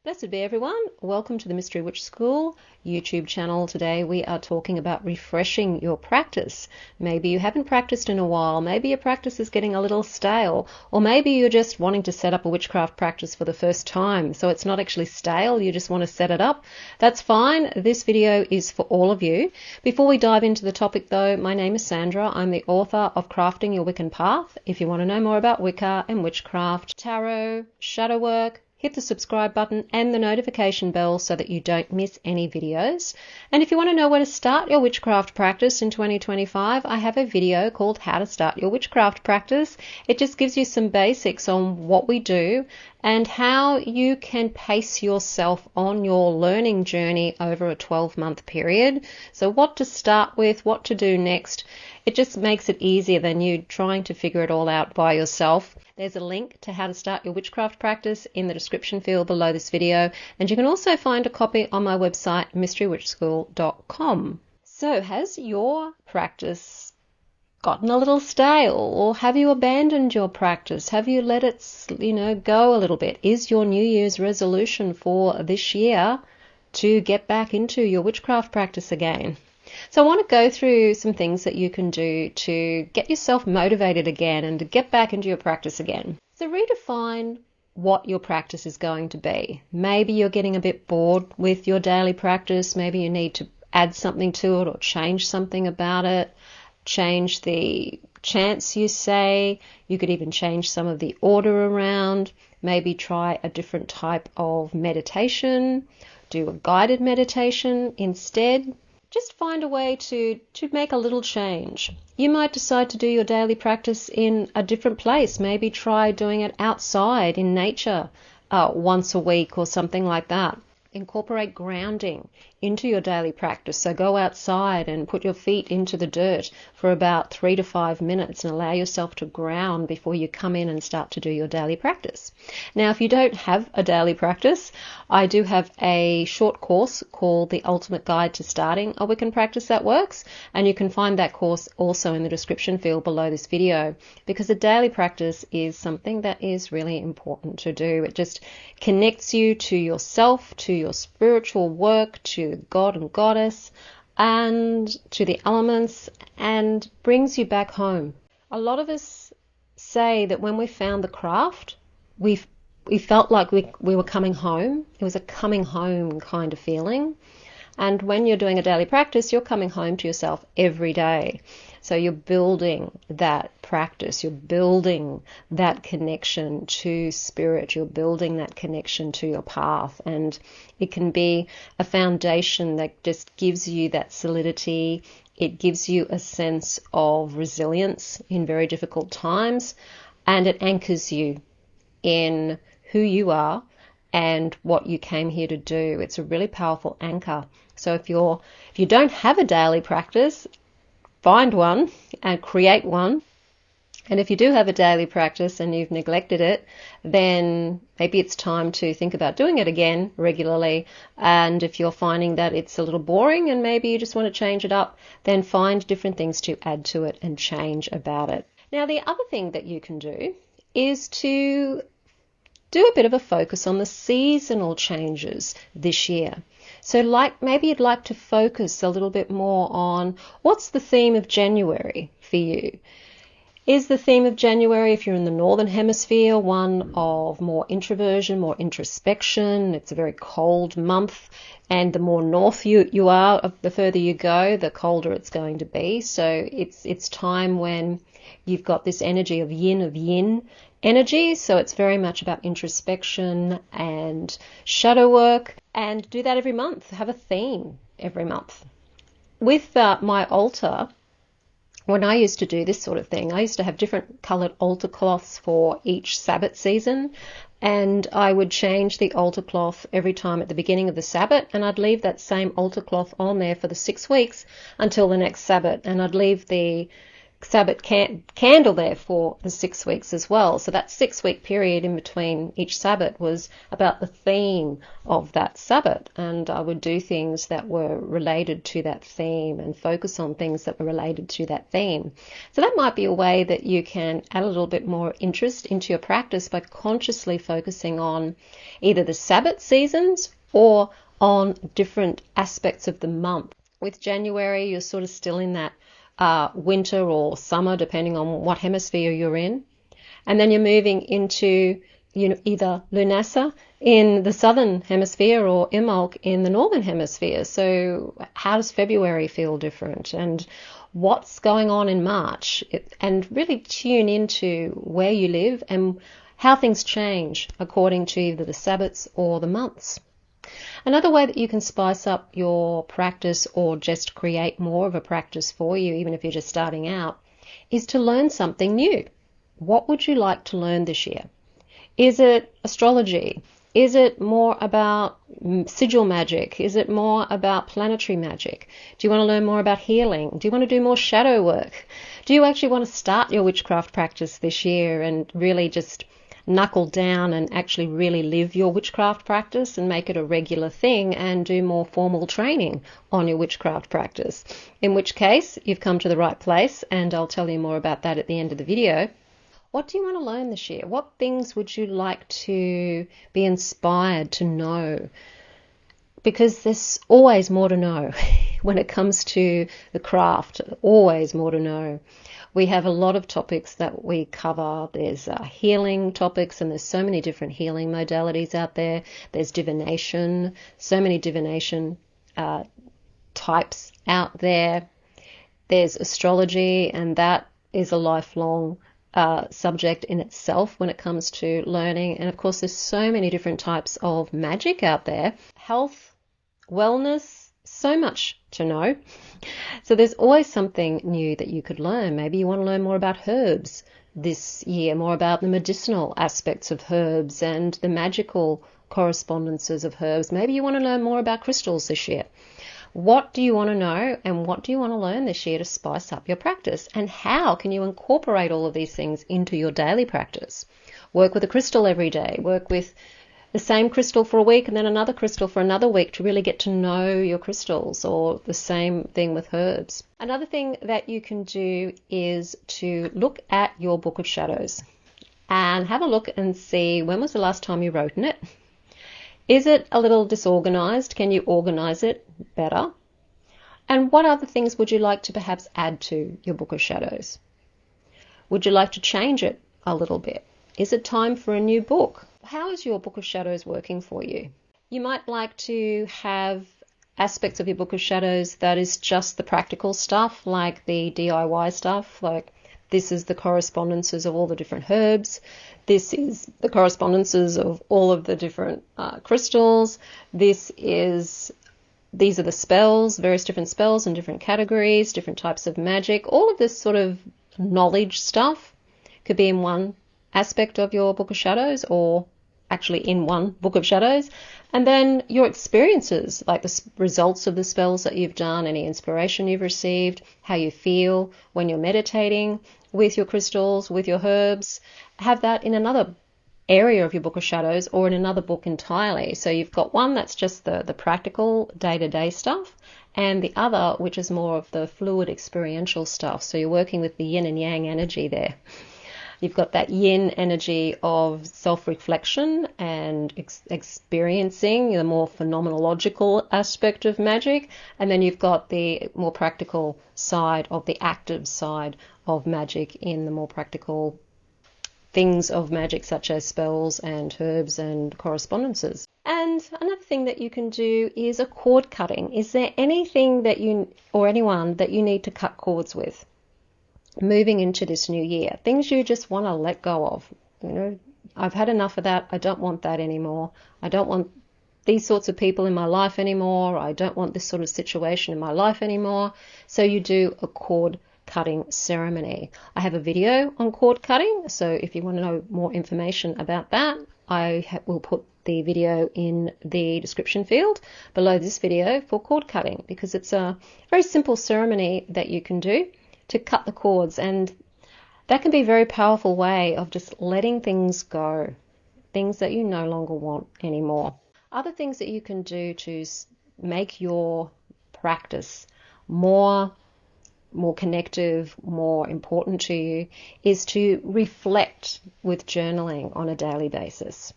Blessed be everyone. Welcome to the Mystery Witch School YouTube channel. Today we are talking about refreshing your practice. Maybe you haven't practiced in a while, maybe your practice is getting a little stale, or maybe you're just wanting to set up a witchcraft practice for the first time. So it's not actually stale, you just want to set it up. That's fine. This video is for all of you. Before we dive into the topic though, my name is Sandra. I'm the author of Crafting Your Wiccan Path. If you want to know more about Wicca and witchcraft, tarot, shadow work, hit the subscribe button and the notification bell so that you don't miss any videos. And if you want to know where to start your witchcraft practice in 2025, I have a video called How to Start Your Witchcraft Practice. It just gives you some basics on what we do and how you can pace yourself on your learning journey over a 12-month period. So what to start with, what to do next. It just makes it easier than you trying to figure it all out by yourself. There's a link to how to start your witchcraft practice in the description field below this video, and you can also find a copy on my website mysterywitchschool.com. So has your practice gotten a little stale, or have you abandoned your practice? Have you let it, go a little bit? Is your New Year's resolution for this year to get back into your witchcraft practice again? So I want to go through some things that you can do to get yourself motivated again and to get back into your practice again. So redefine what your practice is going to be. Maybe you're getting a bit bored with your daily practice. Maybe you need to add something to it or change something about it. Change the chants you say. You could even change some of the order around. Maybe try a different type of meditation. Do a guided meditation instead. Just find a way to make a little change. You might decide to do your daily practice in a different place. Maybe try doing it outside in nature once a week or something like that. Incorporate grounding into your daily practice. So go outside and put your feet into the dirt for about 3 to 5 minutes and allow yourself to ground before you come in and start to do your daily practice. Now, if you don't have a daily practice, I do have a short course called The Ultimate Guide to Starting a Wiccan Practice That Works, and you can find that course also in the description field below this video, because a daily practice is something that is really important to do. It just connects you to yourself, to your spiritual work, to God and Goddess, and to the elements, and brings you back home. A lot of us say that when we found the craft, we felt like we were coming home. It was a coming home kind of feeling. And when you're doing a daily practice, you're coming home to yourself every day. So you're building that practice, you're building that connection to spirit, you're building that connection to your path. And it can be a foundation that just gives you that solidity. It gives you a sense of resilience in very difficult times, and it anchors you in who you are and what you came here to do. It's a really powerful anchor. So if you don't have a daily practice, find one and create one. And if you do have a daily practice and you've neglected it, then maybe it's time to think about doing it again regularly. And if you're finding that it's a little boring and maybe you just want to change it up, then find different things to add to it and change about it. Now, the other thing that you can do is to do a bit of a focus on the seasonal changes this year. So maybe you'd like to focus a little bit more on what's the theme of January for you. Is the theme of January, if you're in the Northern Hemisphere, one of more introversion, more introspection? It's a very cold month, and the more north you are, the further you go, the colder it's going to be. So it's time when you've got this energy of yin energy. So it's very much about introspection and shadow work, and do that every month. Have a theme every month. With my altar, when I used to do this sort of thing, I used to have different coloured altar cloths for each Sabbath season, and I would change the altar cloth every time at the beginning of the Sabbath, and I'd leave that same altar cloth on there for the 6 weeks until the next Sabbath, and I'd leave the Sabbath candle there for the 6 weeks as well. So that 6-week period in between each Sabbath was about the theme of that Sabbath, and I would do things that were related to that theme and focus on things that were related to that theme. So that might be a way that you can add a little bit more interest into your practice by consciously focusing on either the Sabbath seasons or on different aspects of the month. With January, you're sort of still in that winter or summer, depending on what hemisphere you're in. And then you're moving into either Lunasa in the southern hemisphere or Imbolc in the northern hemisphere. So how does February feel different? And what's going on in March? And really tune into where you live and how things change according to either the Sabbaths or the months. Another way that you can spice up your practice or just create more of a practice for you, even if you're just starting out, is to learn something new. What would you like to learn this year? Is it astrology? Is it more about sigil magic? Is it more about planetary magic? Do you want to learn more about healing? Do you want to do more shadow work? Do you actually want to start your witchcraft practice this year and really just knuckle down and actually really live your witchcraft practice and make it a regular thing and do more formal training on your witchcraft practice? In which case, you've come to the right place, and I'll tell you more about that at the end of the video. What do you want to learn this year? What things would you like to be inspired to know? Because there's always more to know when it comes to the craft, always more to know. We have a lot of topics that we cover. There's healing topics, and there's so many different healing modalities out there. There's divination, so many divination types out there. There's astrology, and that is a lifelong subject in itself when it comes to learning. And of course, there's so many different types of magic out there. Health, wellness, so much to know. So there's always something new that you could learn. Maybe you want to learn more about herbs this year, more about the medicinal aspects of herbs and the magical correspondences of herbs. Maybe you want to learn more about crystals this year. What do you want to know, and what do you want to learn this year to spice up your practice? And how can you incorporate all of these things into your daily practice? Work with a crystal every day. Work with the same crystal for a week and then another crystal for another week to really get to know your crystals, or the same thing with herbs. Another thing that you can do is to look at your book of shadows and have a look and see, when was the last time you wrote in it? Is it a little disorganized? Can you organize it better? And what other things would you like to perhaps add to your book of shadows? Would you like to change it a little bit? Is it time for a new book? How is your book of shadows working for you? You might like to have aspects of your book of shadows that is just the practical stuff, like the DIY stuff, like this is the correspondences of all the different herbs. This is the correspondences of all of the different crystals. These are the spells, various different spells and different categories, different types of magic. All of this sort of knowledge stuff could be in one aspect of your book of shadows, or actually in one book of shadows. And then your experiences, like the results of the spells that you've done, any inspiration you've received, how you feel when you're meditating with your crystals, with your herbs, have that in another area of your book of shadows or in another book entirely. So you've got one that's just the practical day-to-day stuff, and the other which is more of the fluid experiential stuff. So you're working with the yin and yang energy there. You've got that yin energy of self-reflection and experiencing the more phenomenological aspect of magic. And then you've got the more practical side of the active side of magic in the more practical things of magic, such as spells and herbs and correspondences. And another thing that you can do is a cord cutting. Is there anything that you or anyone that you need to cut cords with moving into this new year? Things you just want to let go of. I've had enough of that. I don't want that anymore. I don't want these sorts of people in my life anymore. I don't want this sort of situation in my life anymore. So you do a cord cutting ceremony. I have a video on cord cutting, so if you want to know more information about that, I will put the video in the description field below this video for cord cutting, because it's a very simple ceremony that you can do to cut the cords, and that can be a very powerful way of just letting things go, things that you no longer want anymore. Other things that you can do to make your practice more connective, more important to you, is to reflect with journaling on a daily basis.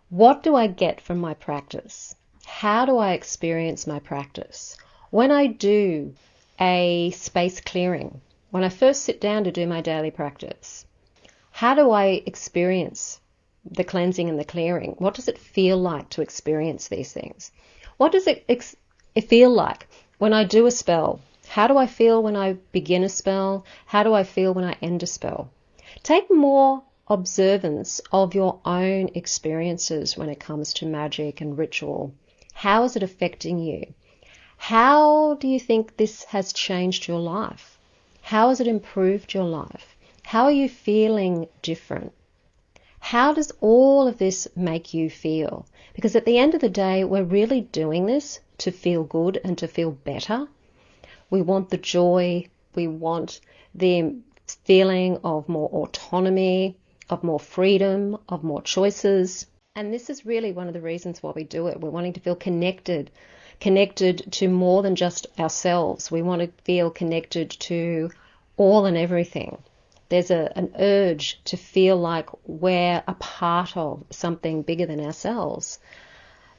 What do I get from my practice? How do I experience my practice? When I do a space clearing, when I first sit down to do my daily practice, how do I experience the cleansing and the clearing? What does it feel like to experience these things? What does it feel like when I do a spell? How do I feel when I begin a spell? How do I feel when I end a spell? Take more observance of your own experiences when it comes to magic and ritual. How is it affecting you? How do you think this has changed your life? How has it improved your life? How are you feeling different? How does all of this make you feel? Because at the end of the day, we're really doing this to feel good and to feel better. We want the joy, we want the feeling of more autonomy, of more freedom, of more choices. And this is really one of the reasons why we do it. We're wanting to feel connected to more than just ourselves. We want to feel connected to all and everything. There's an urge to feel like we're a part of something bigger than ourselves,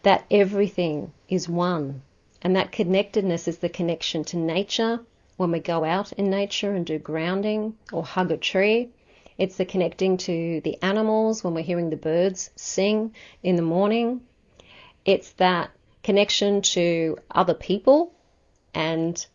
that everything is one. And that connectedness is the connection to nature when we go out in nature and do grounding or hug a tree. It's the connecting to the animals when we're hearing the birds sing in the morning. It's that connection to other people and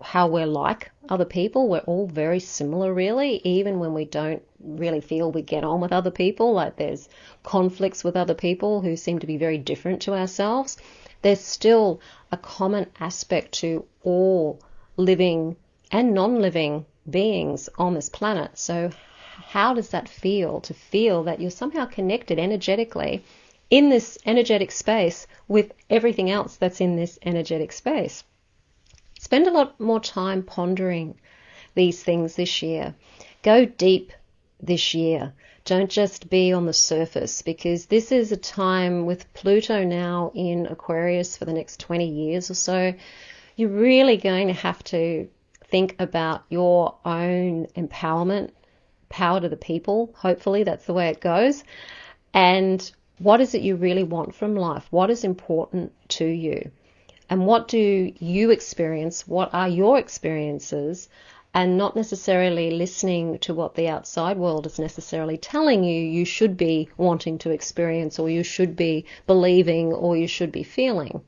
how we're like other people. We're all very similar, really, even when we don't really feel we get on with other people. Like there's conflicts with other people who seem to be very different to ourselves. There's still a common aspect to all living and non-living beings on this planet. So how does that feel, to feel that you're somehow connected energetically in this energetic space with everything else that's in this energetic space? Spend a lot more time pondering these things this year. Go deep this year. Don't just be on the surface, because this is a time with Pluto now in Aquarius for the next 20 years or so. You're really going to have to think about your own empowerment, power to the people. Hopefully that's the way it goes. And what is it you really want from life? What is important to you? And what do you experience? What are your experiences? And not necessarily listening to what the outside world is necessarily telling you should be wanting to experience, or you should be believing, or you should be feeling.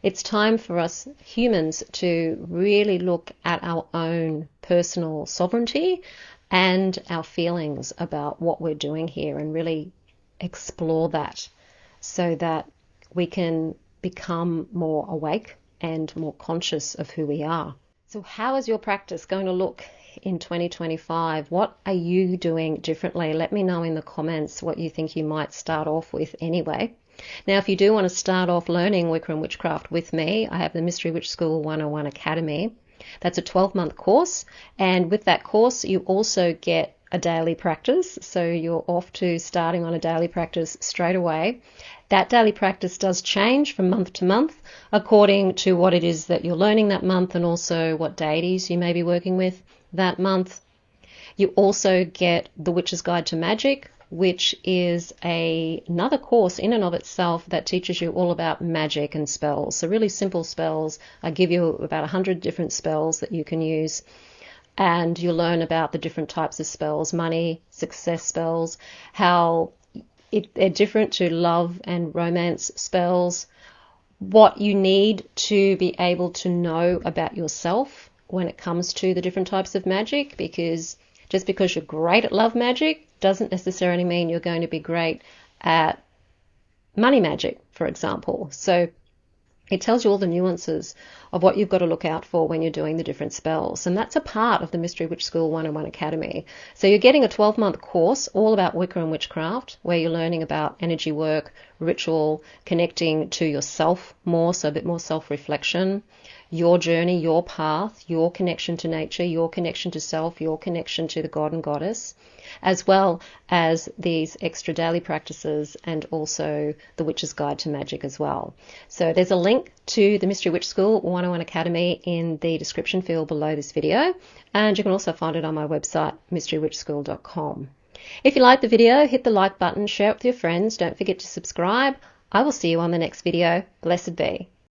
It's time for us humans to really look at our own personal sovereignty and our feelings about what we're doing here, and really explore that so that we can become more awake and more conscious of who we are. So how is your practice going to look in 2025? What are you doing differently? Let me know in the comments what you think you might start off with anyway. Now, if you do want to start off learning Wicca and Witchcraft with me, I have the Mystery Witch School 101 Academy. That's a 12-month course, and with that course you also get a daily practice, so you're off to starting on a daily practice straight away. That daily practice does change from month to month according to what it is that you're learning that month, and also what deities you may be working with that month. You also get the Witch's Guide to Magick, which is another course in and of itself that teaches you all about magic and spells. So really simple spells. I give you about 100 different spells that you can use, and you learn about the different types of spells, money, success spells, how they're different to love and romance spells, what you need to be able to know about yourself when it comes to the different types of magic, because just because you're great at love magic doesn't necessarily mean you're going to be great at money magic, for example. So it tells you all the nuances of what you've got to look out for when you're doing the different spells. And that's a part of the Mystery Witch School 101 Academy. So you're getting a 12-month course all about Wicca and witchcraft, where you're learning about energy work, ritual, connecting to yourself more, so a bit more self-reflection, your journey, your path, your connection to nature, your connection to self, your connection to the god and goddess, as well as these extra daily practices and also the Witch's Guide to Magic as well. So there's a link to the Mystery Witch School 101 Academy in the description field below this video, and you can also find it on my website, mysterywitchschool.com. If you liked the video, hit the like button, share it with your friends, don't forget to subscribe. I will see you on the next video. Blessed be.